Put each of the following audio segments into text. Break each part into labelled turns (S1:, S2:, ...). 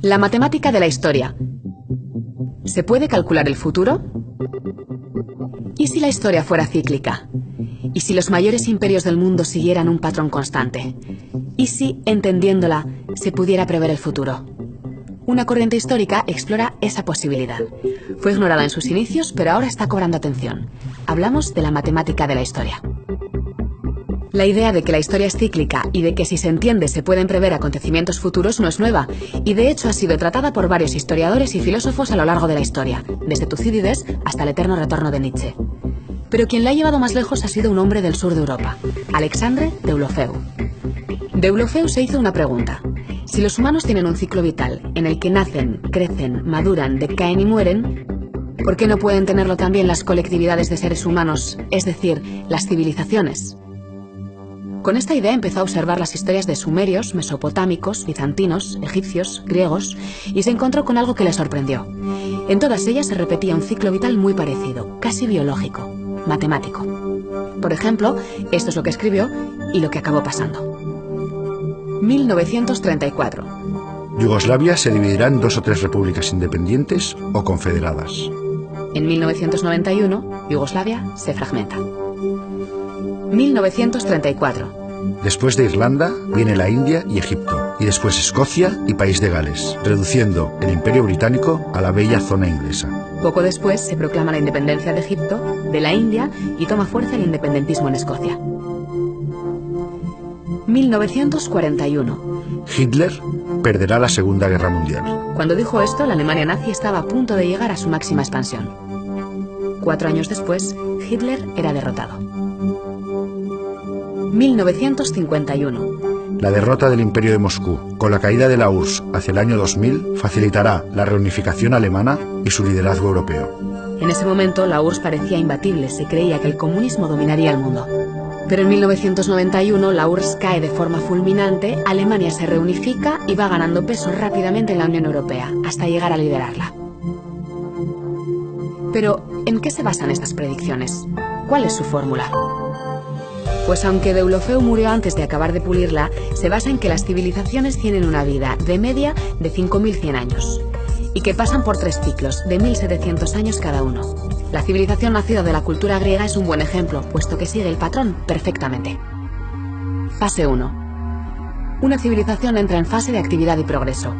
S1: La matemática de la historia. ¿Se puede calcular el futuro? ¿Y si la historia fuera cíclica? ¿Y si los mayores imperios del mundo siguieran un patrón constante? ¿Y si, entendiéndola, se pudiera prever el futuro? Una corriente histórica explora esa posibilidad. Fue ignorada en sus inicios, pero ahora está cobrando atención. Hablamos de la matemática de la historia. La idea de que la historia es cíclica y de que si se entiende se pueden prever acontecimientos futuros no es nueva, y de hecho ha sido tratada por varios historiadores y filósofos a lo largo de la historia, desde Tucídides hasta el eterno retorno de Nietzsche. Pero quien la ha llevado más lejos ha sido un hombre del sur de Europa, Alexandre Deulofeu. Deulofeu se hizo una pregunta. Si los humanos tienen un ciclo vital en el que nacen, crecen, maduran, decaen y mueren, ¿por qué no pueden tenerlo también las colectividades de seres humanos, es decir, las civilizaciones? Con esta idea empezó a observar las historias de sumerios, mesopotámicos, bizantinos, egipcios, griegos, y se encontró con algo que le sorprendió. En todas ellas se repetía un ciclo vital muy parecido, casi biológico, matemático. Por ejemplo, esto es lo que escribió y lo que acabó pasando. 1934.
S2: Yugoslavia se dividirá en 2 o 3 repúblicas independientes o confederadas.
S1: En 1991, Yugoslavia se fragmenta. 1934.
S2: Después de Irlanda viene la India y Egipto, y después Escocia y País de Gales, reduciendo el Imperio Británico a la bella zona inglesa.
S1: Poco después se proclama la independencia de Egipto, de la India, y toma fuerza el independentismo en Escocia. 1941.
S2: Hitler perderá la Segunda Guerra Mundial.
S1: Cuando dijo esto, la Alemania nazi estaba a punto de llegar a su máxima expansión. 4 años después, Hitler era derrotado. 1951.
S2: La derrota del Imperio de Moscú, con la caída de la URSS hacia el año 2000, facilitará la reunificación alemana y su liderazgo europeo.
S1: En ese momento, la URSS parecía imbatible, se creía que el comunismo dominaría el mundo. Pero en 1991 la URSS cae de forma fulminante, Alemania se reunifica y va ganando peso rápidamente en la Unión Europea, hasta llegar a liderarla. Pero, ¿en qué se basan estas predicciones? ¿Cuál es su fórmula? Pues aunque Deulofeu murió antes de acabar de pulirla, se basa en que las civilizaciones tienen una vida de media de 5100 años y que pasan por 3 ciclos de 1700 años cada uno. La civilización nacida de la cultura griega es un buen ejemplo, puesto que sigue el patrón perfectamente. Fase 1. Una civilización entra en fase de actividad y progreso.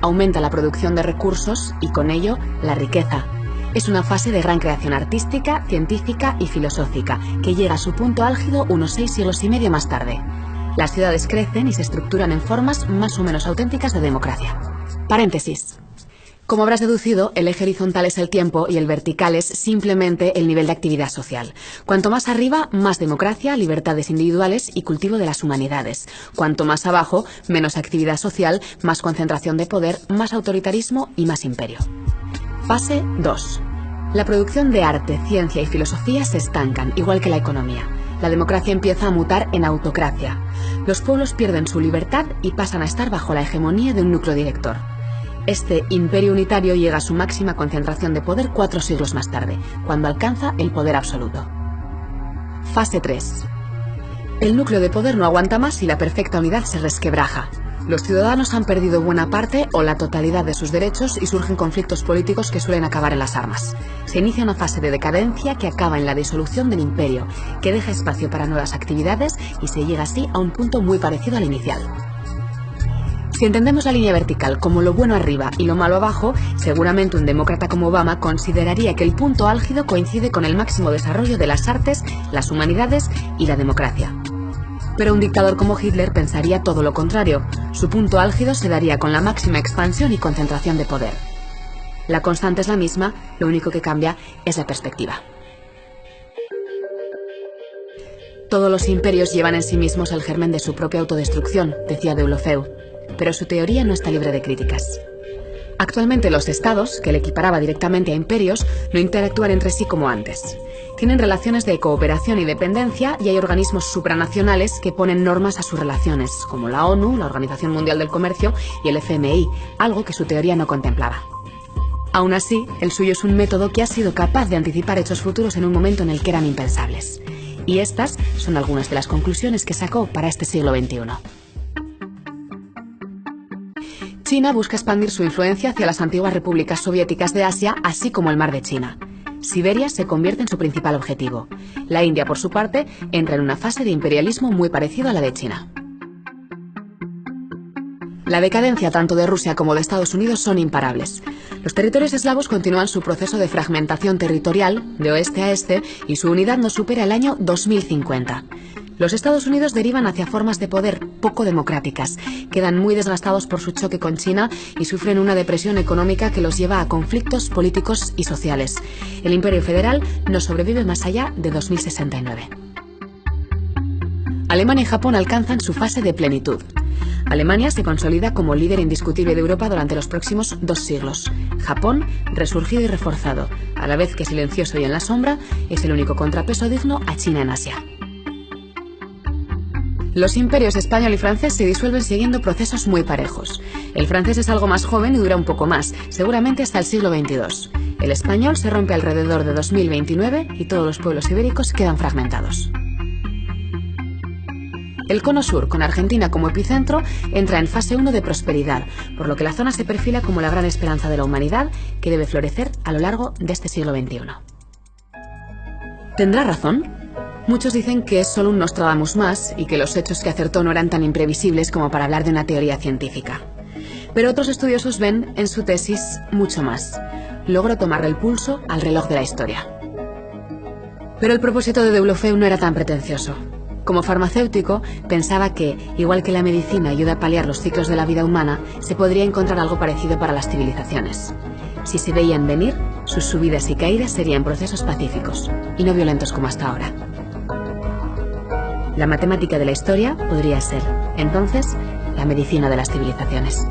S1: Aumenta la producción de recursos y con ello la riqueza. Es una fase de gran creación artística, científica y filosófica, que llega a su punto álgido unos 6 siglos y medio más tarde. Las ciudades crecen y se estructuran en formas más o menos auténticas de democracia. Paréntesis. Como habrás deducido, el eje horizontal es el tiempo y el vertical es simplemente el nivel de actividad social. Cuanto más arriba, más democracia, libertades individuales y cultivo de las humanidades. Cuanto más abajo, menos actividad social, más concentración de poder, más autoritarismo y más imperio. Fase 2. La producción de arte, ciencia y filosofía se estancan, igual que la economía. La democracia empieza a mutar en autocracia. Los pueblos pierden su libertad y pasan a estar bajo la hegemonía de un núcleo director. Este imperio unitario llega a su máxima concentración de poder 4 siglos más tarde, cuando alcanza el poder absoluto. Fase 3. El núcleo de poder no aguanta más y la perfecta unidad se resquebraja. Los ciudadanos han perdido buena parte o la totalidad de sus derechos y surgen conflictos políticos que suelen acabar en las armas. Se inicia una fase de decadencia que acaba en la disolución del imperio, que deja espacio para nuevas actividades y se llega así a un punto muy parecido al inicial. Si entendemos la línea vertical como lo bueno arriba y lo malo abajo, seguramente un demócrata como Obama consideraría que el punto álgido coincide con el máximo desarrollo de las artes, las humanidades y la democracia. Pero un dictador como Hitler pensaría todo lo contrario. Su punto álgido se daría con la máxima expansión y concentración de poder. La constante es la misma, lo único que cambia es la perspectiva. Todos los imperios llevan en sí mismos el germen de su propia autodestrucción, decía Deulofeu, pero su teoría no está libre de críticas. Actualmente los estados, que le equiparaba directamente a imperios, no interactúan entre sí como antes. Tienen relaciones de cooperación y dependencia y hay organismos supranacionales que ponen normas a sus relaciones, como la ONU, la Organización Mundial del Comercio y el FMI, algo que su teoría no contemplaba. Aún así, el suyo es un método que ha sido capaz de anticipar hechos futuros en un momento en el que eran impensables. Y estas son algunas de las conclusiones que sacó para este siglo XXI. China busca expandir su influencia hacia las antiguas repúblicas soviéticas de Asia, así como el Mar de China. Siberia se convierte en su principal objetivo. La India, por su parte, entra en una fase de imperialismo muy parecido a la de China. La decadencia tanto de Rusia como de Estados Unidos son imparables. Los territorios eslavos continúan su proceso de fragmentación territorial, de oeste a este, y su unidad no supera el año 2050. Los Estados Unidos derivan hacia formas de poder poco democráticas, quedan muy desgastados por su choque con China y sufren una depresión económica que los lleva a conflictos políticos y sociales. El Imperio Federal no sobrevive más allá de 2069. Alemania y Japón alcanzan su fase de plenitud. Alemania se consolida como líder indiscutible de Europa durante los próximos 2 siglos. Japón, resurgido y reforzado, a la vez que silencioso y en la sombra, es el único contrapeso digno a China en Asia. Los imperios español y francés se disuelven siguiendo procesos muy parejos. El francés es algo más joven y dura un poco más, seguramente hasta el siglo XXII. El español se rompe alrededor de 2029 y todos los pueblos ibéricos quedan fragmentados. El cono sur, con Argentina como epicentro, entra en fase 1 de prosperidad, por lo que la zona se perfila como la gran esperanza de la humanidad que debe florecer a lo largo de este siglo XXI. ¿Tendrá razón? Muchos dicen que es solo un Nostradamus más y que los hechos que acertó no eran tan imprevisibles como para hablar de una teoría científica. Pero otros estudiosos ven en su tesis mucho más. Logró tomarle el pulso al reloj de la historia. Pero el propósito de Deulofeu no era tan pretencioso. Como farmacéutico, pensaba que, igual que la medicina ayuda a paliar los ciclos de la vida humana, se podría encontrar algo parecido para las civilizaciones. Si se veían venir, sus subidas y caídas serían procesos pacíficos y no violentos como hasta ahora. La matemática de la historia podría ser, entonces, la medicina de las civilizaciones.